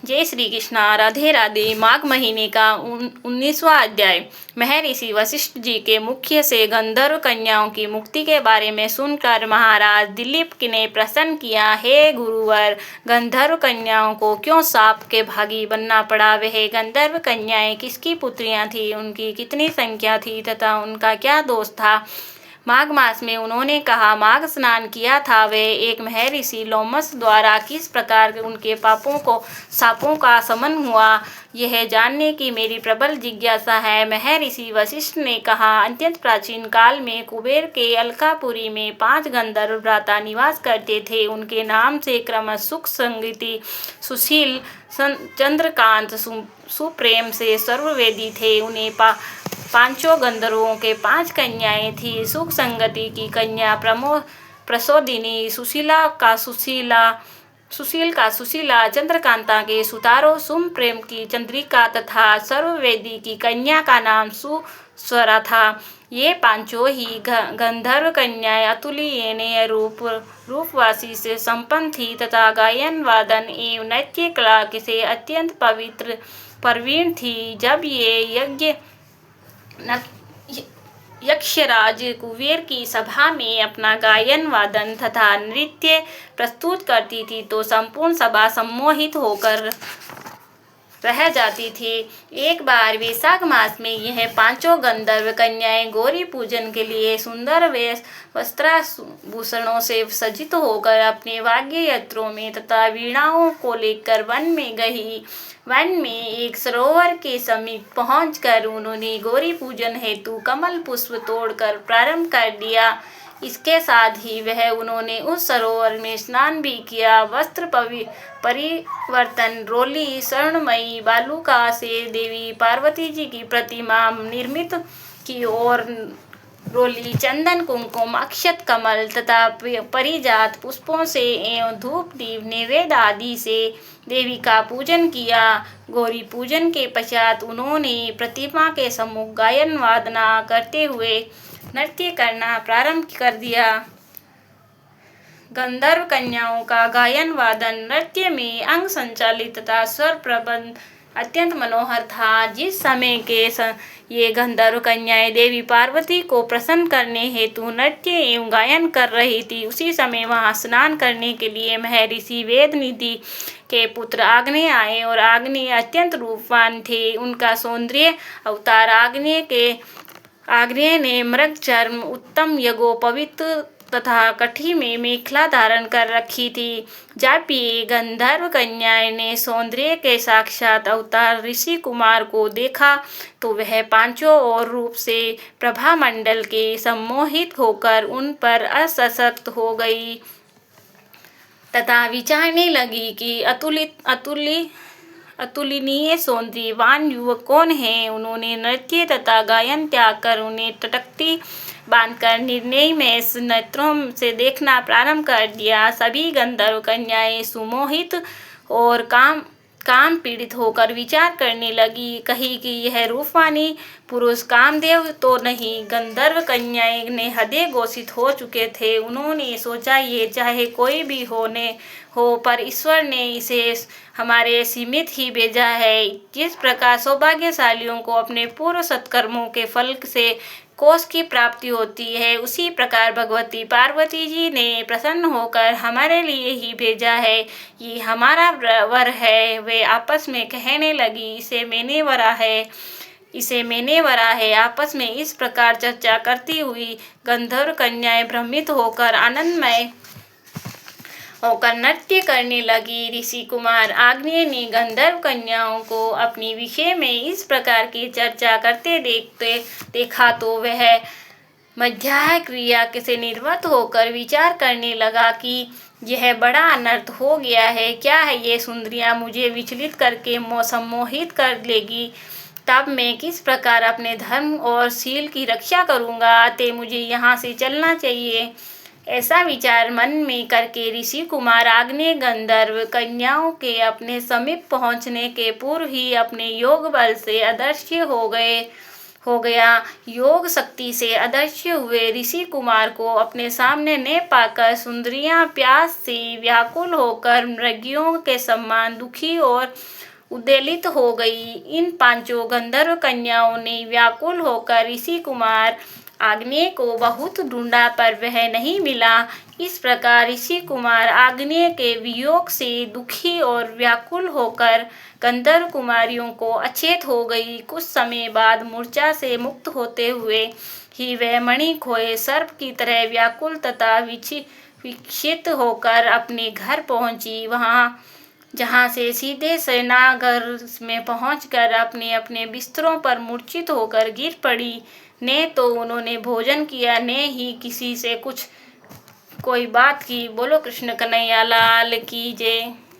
जय श्री कृष्णा। राधे राधे। माघ महीने का 19वां अध्याय। महर्षि वशिष्ठ जी के मुख से गंधर्व कन्याओं की मुक्ति के बारे में सुनकर महाराज दिलीप ने प्रश्न किया, हे गुरुवर, गंधर्व कन्याओं को क्यों शाप के भागी बनना पड़ा? वह गंधर्व कन्याएं किसकी पुत्रियां थी? उनकी कितनी संख्या थी तथा उनका क्या दोष था? माघ मास में उन्होंने कहा, माघ स्नान किया था। वे एक महर्षि लोमस द्वारा किस प्रकार उनके पापों को शापों का शमन हुआ, यह जानने की मेरी प्रबल जिज्ञासा है। महर्षि वशिष्ठ ने कहा, अत्यंत प्राचीन काल में कुबेर के अलकापुरी में 5 गंधर्व भ्राता निवास करते थे। उनके नाम से क्रमश सुख, संगति, सुशील, चंद्रकांत, सुप्रेम से सर्ववेदी थे। उन्हें पांचों गंधर्वों के 5 कन्याएं थी। सुख संगति की कन्या प्रसोदिनी, सुशील का सुशीला, चंद्रकांता के सुतारो, सुप्रेम की चंद्रिका तथा सर्ववेदी की कन्या का नाम सुस्वरा था। ये पांचों ही गंधर्व कन्याएं अतुलनीय रूपवासी से संपन्न थी तथा गायन, वादन एवं नृत्य कला से अत्यंत प्रवीण थी। जब ये यक्षराज कुबेर की सभा में अपना गायन, वादन तथा नृत्य प्रस्तुत करती थी तो संपूर्ण सभा सम्मोहित होकर रह जाती थी। एक बार वैशाख मास में यह पांचों गंधर्व कन्याएं गौरी पूजन के लिए सुंदर वस्त्राभूषणों से सज्जित होकर अपने वाद्य यंत्रों में तथा वीणाओं को लेकर वन में गई। वन में एक सरोवर के समीप पहुंचकर उन्होंने गौरी पूजन हेतु कमल पुष्प तोड़कर प्रारंभ कर दिया। इसके साथ ही उन्होंने उस सरोवर में स्नान भी किया। वस्त्र परिवर्तन, रोली, स्वर्णमयी बालुका से देवी पार्वती जी की प्रतिमा निर्मित की और रोली, चंदन, कुमकुम, अक्षत, कमल तथा परिजात पुष्पों से एवं धूप, दीप, नैवेद्य आदि से देवी का पूजन किया। गौरी पूजन के पश्चात उन्होंने प्रतिमा के सम्मुख गायन वादना करते हुए नृत्य करना प्रारंभ कर दिया। गंधर्व कन्याओं का गायन, वादन, नृत्य में अंग संचालित तथा स्वर प्रबंध अत्यंत मनोहर था। जिस समय के ये गंधर्व कन्याएं देवी पार्वती को प्रसन्न करने हेतु नृत्य एवं गायन कर रही थी, उसी समय वहां स्नान करने के लिए महर्षि वेदनिधि के पुत्र आग्नेय आए और आग्नेय अत्यंत रूपवान थे। उनका सौंदर्य अवतार आग्नेय ने मृग चर्म, उत्तम यज्ञोपवीत तथा कठी में मेखला धारण कर रखी थी। जब ये गंधर्व कन्याएं ने सौंदर्य के साक्षात अवतार ऋषि कुमार को देखा तो वह पांचों और रूप से प्रभामंडल के सम्मोहित होकर उन पर असक्त हो गई तथा विचारने लगी कि अतुलनीय सौंदर्यवान युवक कौन है। उन्होंने नृत्य तथा गायन त्याग कर उन्हें टटकती बांधकर निर्णय में नेत्रों से देखना प्रारंभ कर दिया। सभी गंधर्व कन्याएं सुमोहित और काम पीड़ित होकर विचार करने लगी, कही कि यह रूपवानी पुरुष कामदेव तो नहीं। गंधर्व कन्याएं ने हृदय घोषित हो चुके थे। उन्होंने सोचा, ये चाहे कोई भी हो पर ईश्वर ने इसे हमारे सीमित ही भेजा है। जिस प्रकार सौभाग्यशालियों को अपने पूर्व सत्कर्मों के फल से कोष की प्राप्ति होती है, उसी प्रकार भगवती पार्वती जी ने प्रसन्न होकर हमारे लिए ही भेजा है। ये हमारा वर है। वे आपस में कहने लगी, इसे मैंने वरा है। आपस में इस प्रकार चर्चा करती हुई गंधर्व कन्याएं भ्रमित होकर आनंदमय होकर नृत्य करने लगी। ऋषि कुमार आग्नेय ने गंधर्व कन्याओं को अपनी विषय में इस प्रकार की चर्चा करते देखा तो वह मध्याह्न क्रिया से निर्वृत्त होकर विचार करने लगा कि यह बड़ा अनर्थ हो गया है। क्या है ये सुंदरियां मुझे विचलित करके सम्मोहित कर लेगी? तब मैं किस प्रकार अपने धर्म और शील की रक्षा करूंगा? अतः मुझे यहाँ से चलना चाहिए। ऐसा विचार मन में करके ऋषि कुमार आग्नेय गंधर्व कन्याओं के अपने समीप पहुंचने के पूर्व ही अपने योग बल से अदृश्य हो गया। योग शक्ति से अदृश्य हुए ऋषि कुमार को अपने सामने न पाकर सुंदरियां प्यास से व्याकुल होकर मृगियों के समान दुखी और उद्वेलित हो गई। इन पांचों गंधर्व कन्याओं ने व्याकुल होकर ऋषि कुमार आग्नेय को बहुत ढूंढा पर वह नहीं मिला। इस प्रकार ऋषि कुमार आग्नेय के वियोग से दुखी और व्याकुल होकर गंधर्व कुमारियों को अचेत हो गई। कुछ समय बाद मूर्छा से मुक्त होते हुए ही वह मणि खोए सर्प की तरह व्याकुल तथा विक्षिप्त होकर अपने घर पहुंची। वहां जहां से सीधे सेनागार में पहुंचकर अपने अपने बिस्तरों पर मूर्छित होकर गिर पड़ी। ने तो उन्होंने भोजन किया, ने ही किसी से कोई बात की। बोलो कृष्ण कन्हैया लाल की जय।